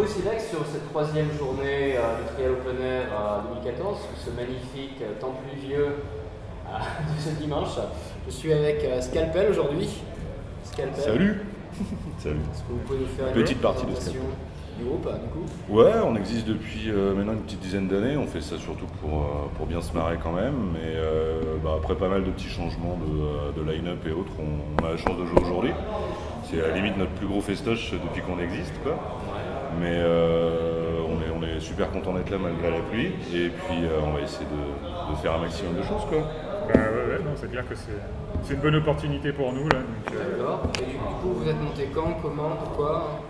beaucoup Silex sur cette troisième journée du Trial Open Air 2014, sur ce magnifique temps pluvieux de ce dimanche. Je suis avec Scalpel aujourd'hui. Scalpel. Salut. Salut. Est-ce que vous pouvez nous faire une petite partie de Scalpel du groupe du coup? Ouais, on existe depuis maintenant une petite dizaine d'années. On fait ça surtout pour bien se marrer quand même. Mais après pas mal de petits changements de line-up et autres, on a la chance de jouer aujourd'hui. C'est à la limite notre plus gros festoche depuis qu'on existe, quoi. Ouais. Mais on est super content d'être là malgré la pluie. Et puis on va essayer de faire un maximum de choses, quoi. Ouais, non, c'est clair que c'est une bonne opportunité pour nous là. D'accord. Et du coup, vous êtes monté quand, comment, pourquoi?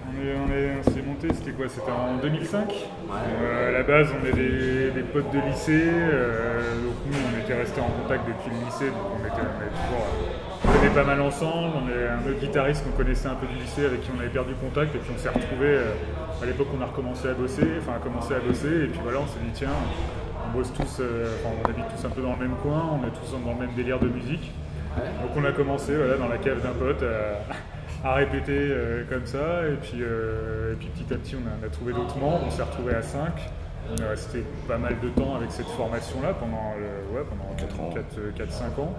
On s'est monté, c'était quoi? C'était en 2005. Ouais. À la base, on est des potes de lycée. Donc nous, on était restés en contact depuis le lycée, donc on était pas mal ensemble. On est un autre guitariste qu'on connaissait un peu du lycée, avec qui on avait perdu contact, et puis on s'est retrouvés. À l'époque, on a commencé à bosser, et puis voilà, on s'est dit tiens, on bosse tous, on habite tous un peu dans le même coin, on est tous dans le même délire de musique. Ouais. Donc on a commencé dans la cave d'un pote à répéter comme ça, et puis petit à petit on a trouvé d'autres membres, on s'est retrouvés à 5. On est resté pas mal de temps avec cette formation-là pendant 4-5 ans.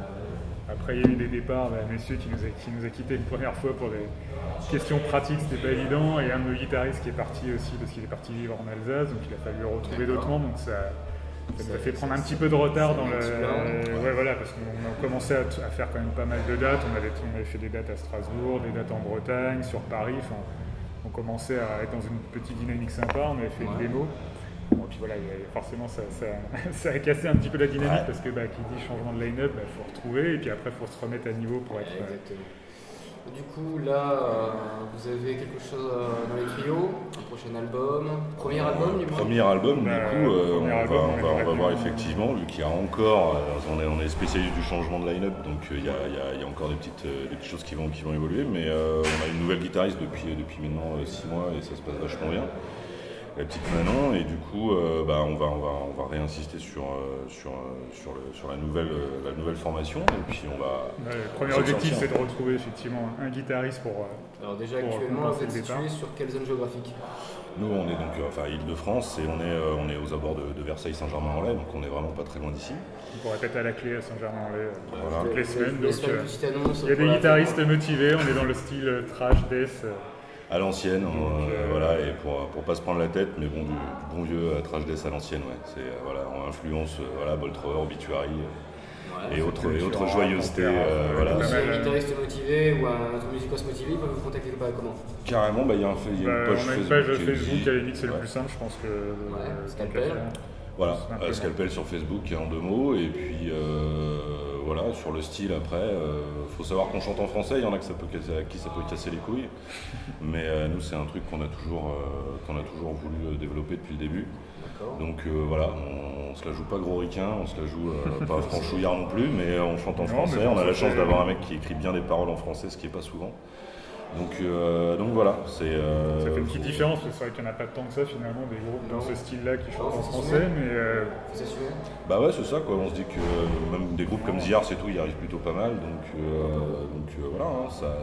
Après il y a eu des départs, messieurs qui nous a quittés une première fois pour des questions pratiques, c'était pas évident, et un de nos guitaristes qui est parti aussi parce qu'il est parti vivre en Alsace, donc il a fallu retrouver d'autres membres, donc ça nous a fait prendre un petit peu de retard dans parce qu'on a commencé à faire quand même pas mal de dates. On avait fait des dates à Strasbourg, des dates en Bretagne, sur Paris. On commençait à être dans une petite dynamique sympa. On avait fait une démo. Bon, et puis voilà, forcément ça a cassé un petit peu la dynamique parce que qui dit changement de line-up, faut retrouver, et puis après faut se remettre à niveau pour être. Du coup, là, vous avez quelque chose dans les tuyaux, un prochain album, premier album du moins. Premier album, on va voir effectivement, vu qu'il y a encore, on est spécialiste du changement de line-up, donc il y a encore des petites choses qui vont évoluer, mais on a une nouvelle guitariste depuis maintenant 6 mois et ça se passe vachement bien. La petite Manon, et du coup on va réinsister sur la nouvelle formation, et puis on va. Le premier objectif, c'est de retrouver effectivement un guitariste pour. Alors déjà actuellement, vous êtes situé sur quelle zone géographique? Nous on est donc Île-de-France, et on est aux abords de Versailles-Saint-Germain-en-Laye, donc on est vraiment pas très loin d'ici. On répète à la clé à Saint-Germain-en-Laye toutes les semaines. Donc il y a des guitaristes motivés, on est dans le style trash death. À l'ancienne, et pour pas se prendre la tête, mais bon, du bon vieux trash death à l'ancienne, ouais. C'est on influence Bolt Thrower, Obituary et autres joyeusetés. Si un guitariste motivé ou un autre musicos motivé, il peut vous contacter comment? Carrément, il y a une page Facebook, à la limite c'est le plus simple, je pense que. Scalpel. Voilà, Scalpel sur Facebook, en 2 mots, et puis sur le style après, faut savoir qu'on chante en français, il y en a qui ça peut casser les couilles, mais nous c'est un truc qu'on a toujours voulu développer depuis le début. D'accord. Donc on se la joue pas gros ricain, on se la joue pas franchouillard non plus, mais on chante en français, on a la chance d'avoir un mec qui écrit bien des paroles en français, ce qui est pas souvent. Donc voilà, ça fait une petite différence, parce que c'est vrai qu'il n'y en a pas tant que ça finalement, des groupes dans ce style-là qui chantent en français, mais. C'est sûr. Bah ouais, c'est ça quoi, on se dit que même des groupes comme Ziar, c'est tout, ils arrivent plutôt pas mal, donc ça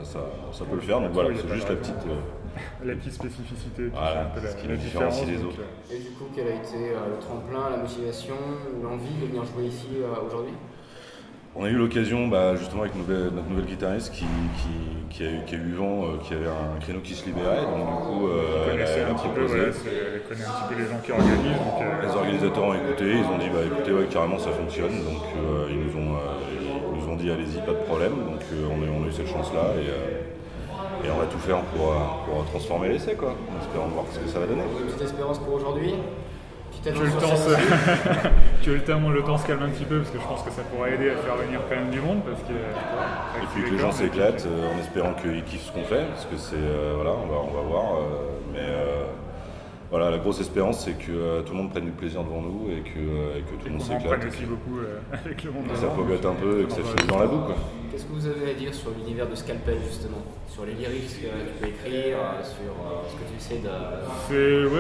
peut le faire, donc voilà, c'est juste la petite spécificité qui fait un peu la différence des autres. Et du coup, quel a été le tremplin, la motivation ou l'envie de venir jouer ici aujourd'hui? On a eu l'occasion, justement avec notre nouvelle guitariste qui a eu vent, qui avait un créneau qui se libérait, donc du coup elle a proposé. Elle connaît un petit peu les gens qui organisent. Les organisateurs ont écouté, ils ont dit écoutez, carrément ça fonctionne, donc ils nous ont dit allez-y, pas de problème, donc on a eu cette chance-là, et on va tout faire pour transformer l'essai, quoi, en espérant voir ce que ça va donner. Une petite espérance pour aujourd'hui? Que le temps se calme un petit peu, parce que je pense que ça pourrait aider à faire venir quand même du monde, parce que et puis que les gens s'éclatent en espérant qu'ils kiffent ce qu'on fait, parce que c'est on va voir, mais la grosse espérance, c'est que tout le monde prenne du plaisir devant nous, et que tout le monde s'éclate. On aussi beaucoup avec le monde. Ça pogote un peu et que ça finisse dans la boue, quoi. Qu'est-ce que vous avez à dire sur l'univers de Scalpel, justement, sur les lyrics que tu peux écrire, sur ce que tu sais de...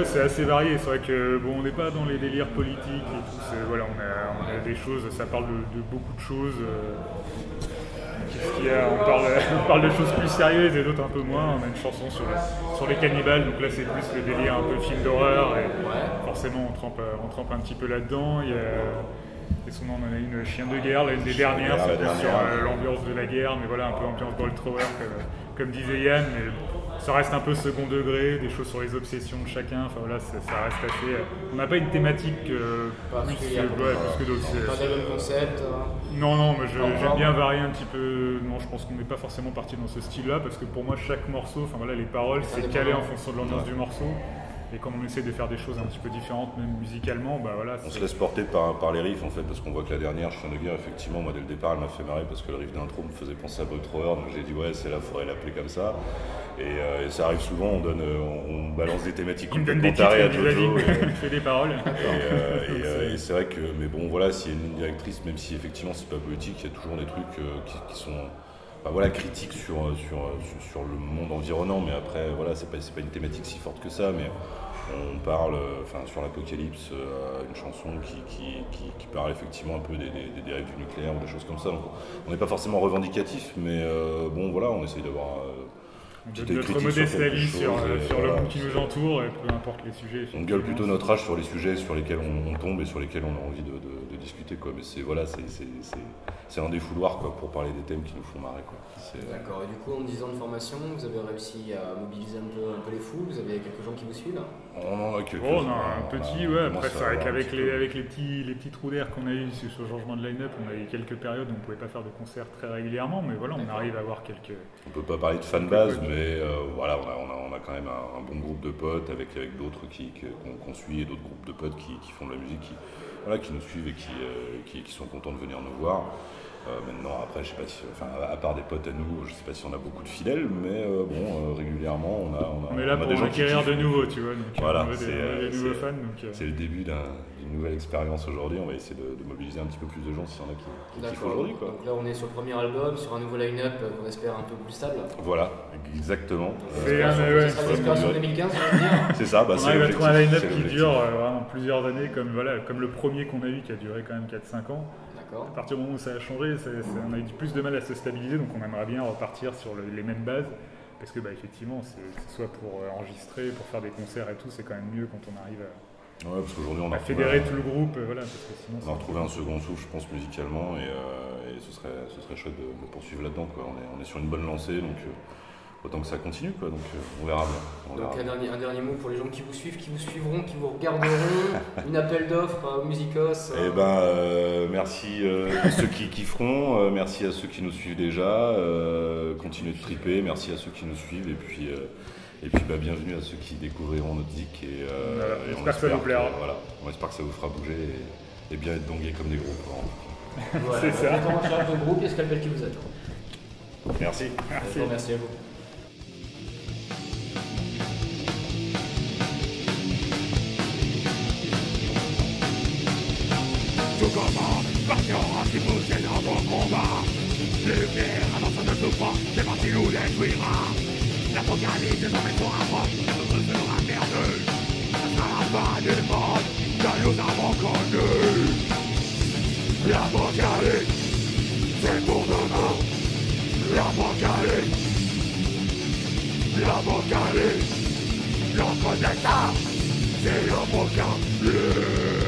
C'est assez varié. C'est vrai que on n'est pas dans les délires politiques et tout. On a des choses. Ça parle de beaucoup de choses. Ce qui puis on parle de choses plus sérieuses et d'autres un peu moins. On a une chanson sur les cannibales, donc là c'est plus le délire un peu film d'horreur. Et forcément on trempe un petit peu là-dedans. On en a une Chien de guerre, l'une des dernières, c'est sur l'ambiance de la guerre, mais voilà, un peu ambiance Ball Thrower, comme disait Yann, mais ça reste un peu second degré, des choses sur les obsessions de chacun, enfin voilà, ça reste assez... on n'a pas une thématique plus que d'autres. Pas des mêmes concepts Non, mais j'aime bien varier un petit peu. Non, je pense qu'on n'est pas forcément parti dans ce style-là, parce que pour moi, chaque morceau, enfin voilà, les paroles, c'est calé en fonction de l'ambiance du morceau. Et comme on essaie de faire des choses un petit peu différentes, même musicalement, bah voilà. On se laisse porter par les riffs en fait, parce qu'on voit que la dernière, Chien de guerre, effectivement, moi dès le départ, elle m'a fait marrer parce que le riff d'intro me faisait penser à Ball Thrower, donc j'ai dit ouais, c'est là, il faudrait l'appeler comme ça. Et ça arrive souvent, on balance des thématiques complètement tarées à Jojo. Il fait des paroles. Et c'est vrai que, mais bon, voilà, s'il y a une ligne directrice, même si effectivement c'est pas politique, il y a toujours des trucs qui sont. Voilà, critique sur le monde environnant, mais après, voilà, c'est pas une thématique si forte que ça, mais on parle, sur l'Apocalypse, une chanson qui parle effectivement un peu des dérives du nucléaire ou des choses comme ça. Donc, on n'est pas forcément revendicatif, mais bon, voilà, on essaye d'avoir notre modeste avis sur le monde qui nous entoure, et peu importe les sujets. On gueule plutôt notre âge sur les sujets sur lesquels on tombe et sur lesquels on a envie de discuter, quoi. Mais c'est un défouloir, quoi, pour parler des thèmes qui nous font marrer, quoi. D'accord, et du coup en 10 ans de formation, vous avez réussi à mobiliser un peu les fous, vous avez quelques gens qui vous suivent là? On en a quelques-uns. On a un petit, ouais, après c'est vrai qu'avec les petits trous d'air qu'on a eu sur ce changement de line-up, on a eu quelques périodes où on ne pouvait pas faire de concerts très régulièrement, mais voilà, on arrive à avoir quelques... On peut pas parler de fanbase, mais voilà, on a quand même un bon groupe de potes avec d'autres qu'on suit et d'autres groupes de potes qui font de la musique, qui nous suivent et qui sont contents de venir nous voir. Maintenant, après, je sais pas si, à part des potes à nous, je sais pas si on a beaucoup de fidèles, mais régulièrement, on est là pour acquérir de nouveaux, tu vois. Donc, voilà, des nouveaux fans. C'est le début d'une nouvelle expérience aujourd'hui. On va essayer de mobiliser un petit peu plus de gens s'il y en a qui kiffent aujourd'hui, quoi. Donc là, on est sur le premier album, sur un nouveau line-up qu'on espère un peu plus stable. Voilà, exactement. C'est l'inspiration 2015, on va dire. C'est ça, on arrive à trouver un line-up qui dure vraiment plusieurs années, comme le premier qu'on a eu qui a duré quand même 4-5 ans. À partir du moment où ça a changé, on a eu plus de mal à se stabiliser, donc on aimerait bien repartir sur les mêmes bases, parce que effectivement, soit pour enregistrer, pour faire des concerts et tout, c'est quand même mieux quand on arrive parce qu'aujourd'hui, on a fédérer tout le groupe. Voilà, parce que sinon, on a retrouvé un second souffle, je pense, musicalement, et ce serait chouette de poursuivre là-dedans, quoi. On est sur une bonne lancée, donc autant que ça continue, quoi. Donc on verra bien. Un dernier mot pour les gens qui vous suivent, qui vous suivront, qui vous regarderont. Une appel d'offres au Musicos. Merci à ceux qui kifferont, merci à ceux qui nous suivent déjà. Continuez de triper, merci à ceux qui nous suivent, et puis bienvenue à ceux qui découvriront notre zik. Et on espère que ça vous plaira. On espère que ça vous fera bouger et bien être dongués comme des gros porcs. Voilà, c'est ça. Le groupe, il y a Scalpel qui vous attend. Merci. Merci à vous. Tout commence par violence qui vous gêne dans vos combats. Lumière avant ça ne souffre pas, c'est parti nous détruira. L'apocalypse désormais sera proche, notre sera perdu. Ce sera la fin du monde que nous avons connu. L'apocalypse, c'est pour demain. L'apocalypse, notre destin, c'est l'apocalypse.